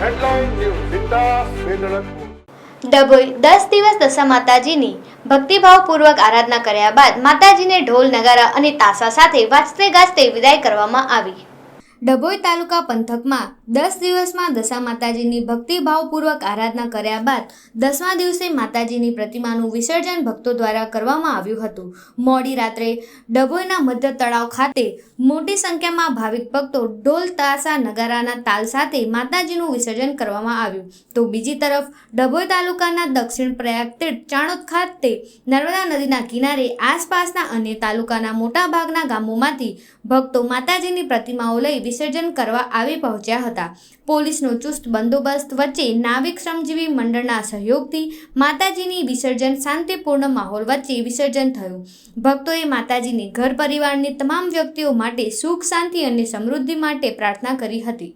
Headline News Bindas Vedalathpur. Dabhoi 10 દિવસ દશા માતાજીની ભક્તિભાવપૂર્વક આરાધના કર્યા બાદ માતાજીને ઢોલ નગારા અને તાસા સાથે વાજતે ગાજતે વિદાય કરવામાં આવી। ડભોઈ તાલુકા પંથકમાં 10 દિવસમાં દશા માતાજીની ભક્તિભાવપૂર્વક આરાધના કર્યા બાદ 10મા દિવસે માતાજીની પ્રતિમાનું વિસર્જન ભક્તો દ્વારા કરવામાં આવ્યું હતું। મોડી રાત્રે ડભોઈના મધ્ય તળાવ ખાતે મોટી સંખ્યામાં ભાવિક ભક્તો ઢોલ તાસા નગારાના તાલ સાથે માતાજીનું વિસર્જન કરવામાં આવ્યું। તો બીજી તરફ ડભોઈ તાલુકાના દક્ષિણ પ્રયાગ તીર્થ ચાણોદ ખાતે નર્મદા નદીના કિનારે આસપાસના અન્ય તાલુકાના મોટાભાગના ગામોમાંથી ભક્તો માતાજીની પ્રતિમાઓ લઈ વિસર્જન કરવા આવી પહોંચ્યા હતા। પોલીસનો ચુસ્ત બંદોબસ્ત વચ્ચે નાવિક શ્રમજીવી મંડળના સહયોગથી માતાજીની વિસર્જન શાંતિપૂર્ણ માહોલ વચ્ચે વિસર્જન થયું। ભક્તોએ માતાજીની ઘર પરિવારની તમામ વ્યક્તિઓ માટે સુખ શાંતિ અને સમૃદ્ધિ માટે પ્રાર્થના કરી હતી।